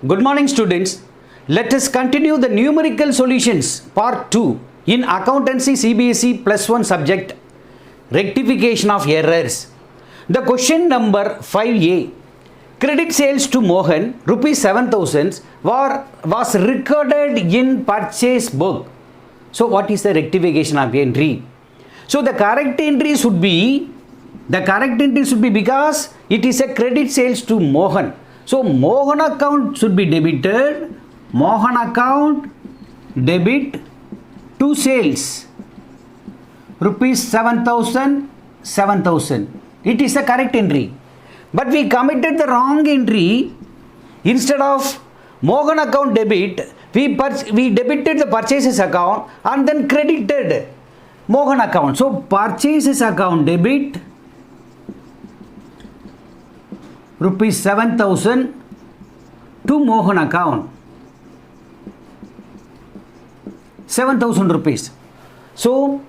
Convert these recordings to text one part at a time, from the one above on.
Good morning, students. Let us continue the numerical solutions part 2 in accountancy CBSE plus 1 subject rectification of errors. The question number 5A. Credit sales to Mohan rupees 7,000 was recorded in purchase book. So what is the rectification of entry? So the correct entry should be because it is a credit sales to Mohan. So Mohan account should be debited. Mohan account debit to sales rupees 7,000. It is a correct entry. But we committed the wrong entry. Instead of Mohan account debit, we debited the purchases account and then credited Mohan account. So purchases account debit rupees 7,000 to Mohan account 7,000 rupees. So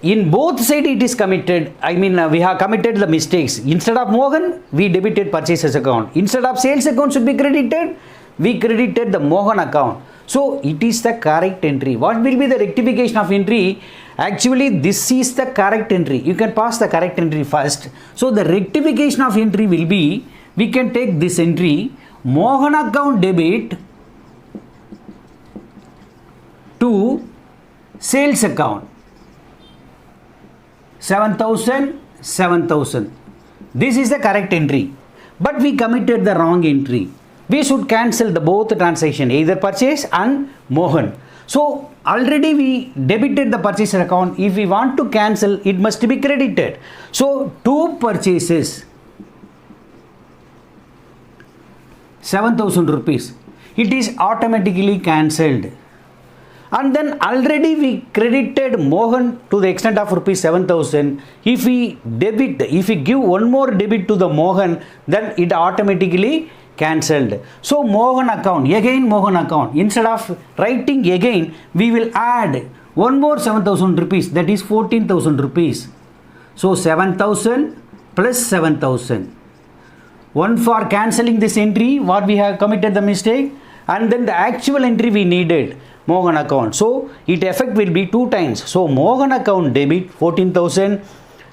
in both sides it is committed. We have committed the mistakes. Instead of Mohan, we debited purchases account. Instead of sales account should be credited, we credited the Mohan account. So it is the correct entry. What will be the rectification of entry? Actually, this is the correct entry. You can pass the correct entry first. So the rectification of entry will be, we can take this entry, Mohan account debit to sales account 7,000. This is the correct entry. But we committed the wrong entry. We should cancel the both transaction, either purchase and Mohan. So already we debited the purchase account. If we want to cancel, it must be credited. So two purchases 7,000 rupees. It is automatically cancelled. And then already we credited Mohan to the extent of rupees 7,000. If we give one more debit to the Mohan, then it automatically cancelled. So Mohan account, instead of writing again, we will add one more 7,000 rupees, that is 14,000 rupees. So 7,000 plus 7,000. One for cancelling this entry, what we have committed the mistake, and then the actual entry we needed, Mohan account. So it effect will be two times. So Mohan account debit 14,000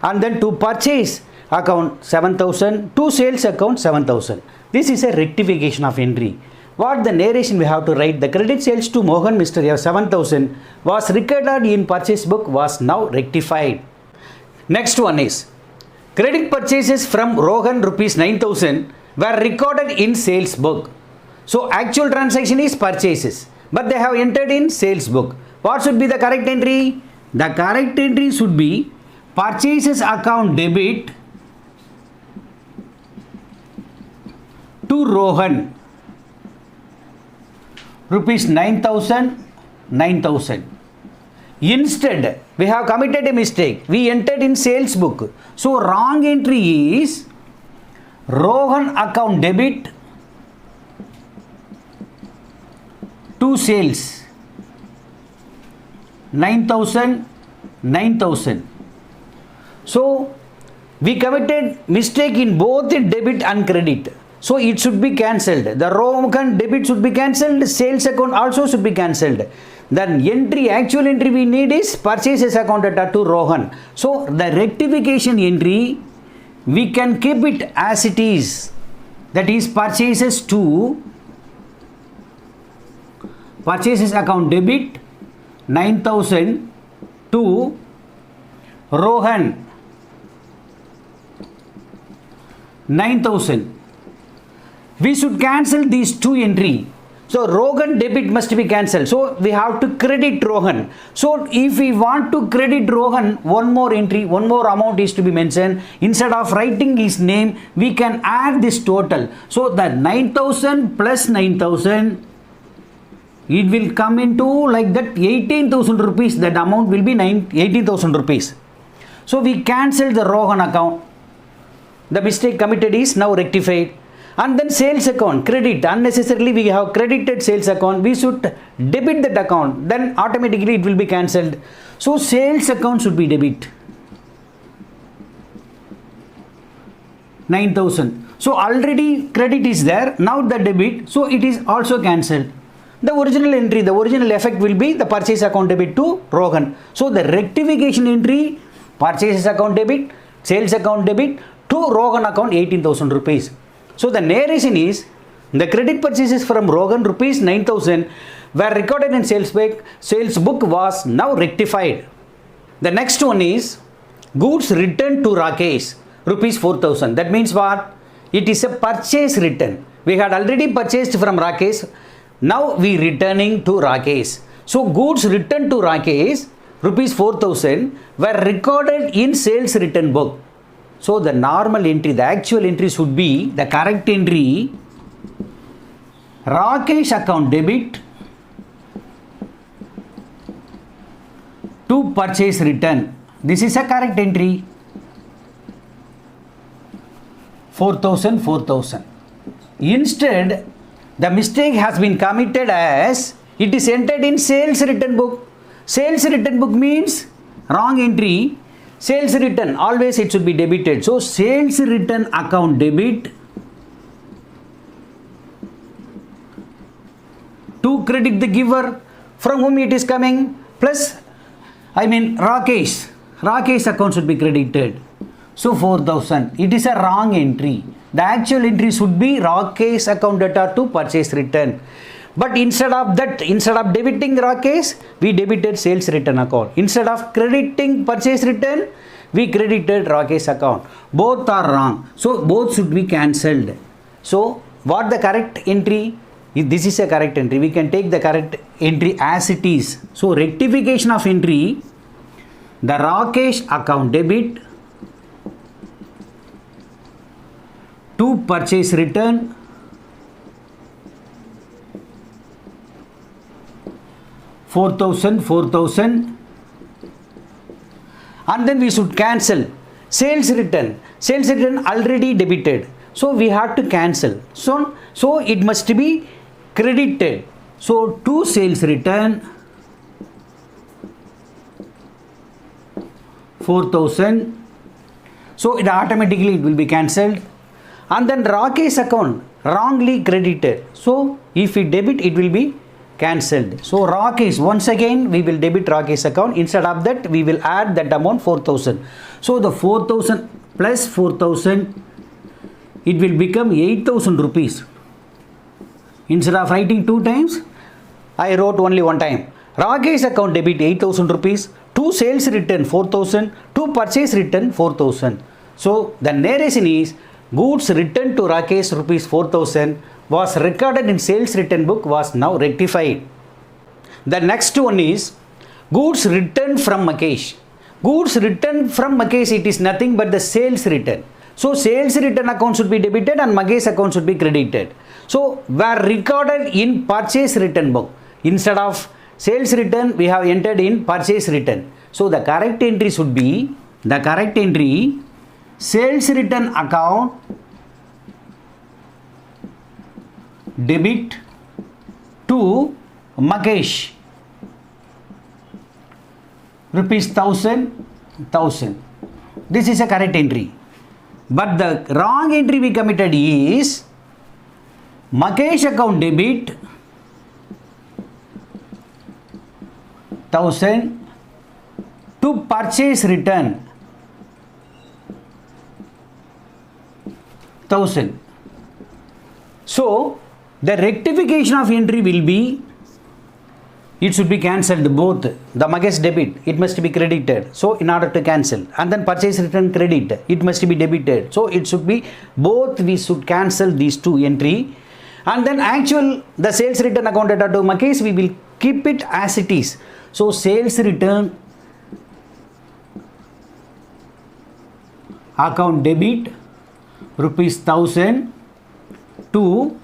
and then to purchase account 7,000, to sales account 7,000. This is a rectification of entry. What the narration we have to write, the credit sales to Mohan Mr. 7,000 was recorded in purchase book was now rectified. Next one is credit purchases from Rohan rupees 9,000 were recorded in sales book. So actual transaction is purchases, but they have entered in sales book. What should be the correct entry? The correct entry should be purchases account debit to Rohan rupees 9,000. Instead, we have committed a mistake. We entered in sales book. So wrong entry is Rohan account debit to sales 9,000. So we committed mistake in both the debit and credit. So it should be cancelled. The Rohan debit should be cancelled. Sales account also should be cancelled. Then actual entry we need is purchases account to Rohan. So the rectification entry, we can keep it as it is. That is purchases account debit 9,000 to Rohan 9,000. We should cancel these two entry. So Rohan debit must be cancelled. So we have to credit Rohan. So if we want to credit Rohan, one more entry, one more amount is to be mentioned. Instead of writing his name, we can add this total. So the 9,000 plus 9,000, it will come into like that 18,000 rupees. That amount will be 18,000 rupees. So we cancel the Rohan account. The mistake committed is now rectified. And then sales account, credit, unnecessarily we have credited sales account, we should debit that account, then automatically it will be cancelled. So sales account should be debit 9,000. So already credit is there, now the debit, so it is also cancelled. The original entry, the original effect will be the purchase account debit to Rohan. So the rectification entry, purchase account debit, sales account debit to Rohan account 18,000 rupees. So the narration is the credit purchases from Rohan rupees 9,000 were recorded in sales book was now rectified. The next one is goods returned to Rakesh rupees 4,000. That means what? It is a purchase return. We had already purchased from Rakesh. Now we returning to Rakesh. So goods returned to Rakesh rupees 4,000 were recorded in sales return book. So the normal entry, the actual entry should be the correct entry. Rakesh account debit to purchase return. This is a correct entry. 4,000, 4,000. Instead, the mistake has been committed as it is entered in sales return book. Sales return book means wrong entry. Sales return, always it should be debited. So sales return account debit to credit the giver from whom it is coming, plus Rakesh account should be credited. So 4,000, it is a wrong entry. The actual entry should be Rakesh account debtor to purchase return. But instead of debiting Rakesh, we debited sales return account. Instead of crediting purchase return, we credited Rakesh account. Both are wrong. So both should be cancelled. So what the correct entry? This is a correct entry. We can take the correct entry as it is. So rectification of entry, the Rakesh account debit to purchase return $4,000 and then we should cancel sales return. Sales return already debited, so we have to cancel. So it must be credited. So to sales return 4,000. So it automatically it will be cancelled. And then Rakesh account wrongly credited. So if we debit, it will be cancelled. So Rakesh, once again we will debit Rakesh account. Instead of that, we will add that amount 4,000. So the 4,000 plus 4,000, it will become 8,000 rupees. Instead of writing 2 times, I wrote only 1 time. Rakesh account debit 8,000 rupees, to sales return 4,000, to purchase return 4,000. So the narration is goods returned to Rakesh rupees 4,000 was recorded in sales return book was now rectified. The next one is goods returned from Makesh. Goods returned from Makesh, it is nothing but the sales return. So sales return account should be debited and Makesh account should be credited. So were recorded in purchase return book. Instead of sales return, we have entered in purchase return. So the correct entry should be sales return account debit to Makesh rupees 1,000. This is a correct entry. But the wrong entry we committed is Makesh account debit 1,000 to purchase return 1,000. So the rectification of entry will be, it should be cancelled both. The Makesh debit, it must be credited. So in order to cancel, and then purchase return credit, it must be debited. So it should be both. We should cancel these 2 entry, and then the sales return account debtor to Makesh, we will keep it as it is. So sales return account debit rupees 1,000 to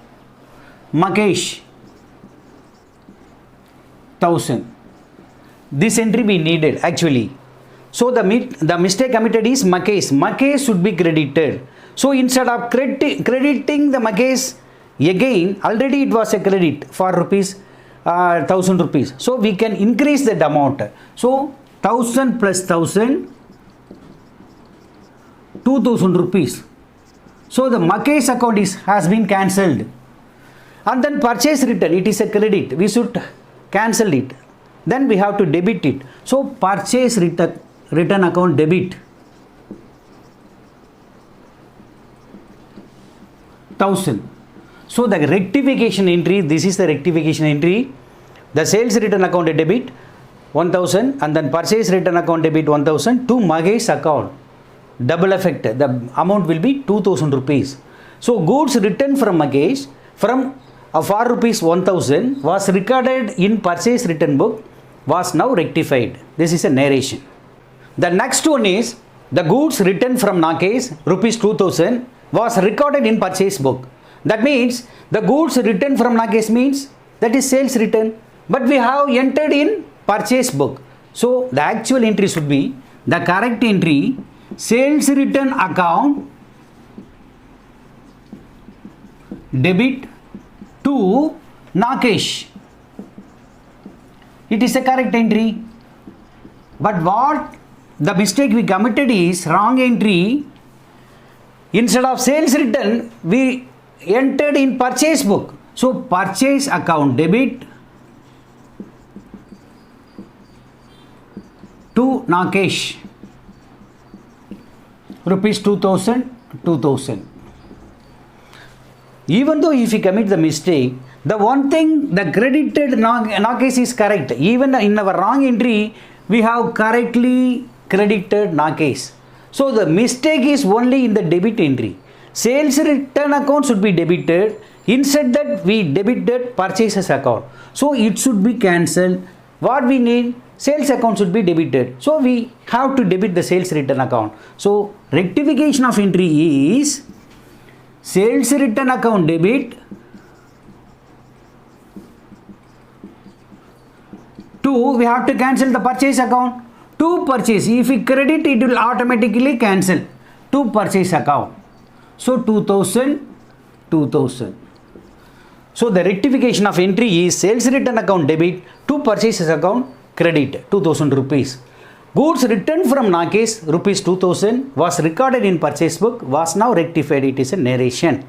Makesh 1,000. This entry we needed actually. So the mistake committed is Makesh. Makesh should be credited. So instead of crediting the Makesh again, already it was a credit for rupees 1,000 rupees. So we can increase that amount. So 1,000 plus 1,000, 2,000 rupees. So the Mukesh account has been cancelled. And then purchase return, it is a credit. We should cancel it. Then we have to debit it. So purchase return account debit 1000. So the rectification entry, this is the rectification entry. The sales return account debit 1000 and then purchase return account debit 1000 to Magesh account. Double effect. The amount will be 2000 rupees. So goods returned from Magesh from for rupees 1000 was recorded in purchase return book was now rectified. This is a narration. The next one is the goods returned from Nagesh rupees 2000 was recorded in purchase book. That means the goods returned from Nagesh means that is sales return, but we have entered in purchase book. So the actual entry should be the correct entry, sales return account debit to Nagesh. It is a correct entry. But what the mistake we committed is wrong entry. Instead of sales return, we entered in purchase book. So purchase account debit to Nagesh rupees 2000. Even though if you commit the mistake, the one thing the credited Nagesh is correct. Even in our wrong entry, we have correctly credited Nagesh. So the mistake is only in the debit entry. Sales return account should be debited. Instead that we debited purchases account. So it should be cancelled. What we need? Sales account should be debited. So we have to debit the sales return account. So rectification of entry is sales return account debit to, we have to cancel the purchase account to purchase. If we credit, it will automatically cancel to purchase account. So 2000. So the rectification of entry is sales return account debit to purchases account credit 2000 rupees. Goods returned from Nagesh rupees 2000 was recorded in purchase book was now rectified. It is a narration.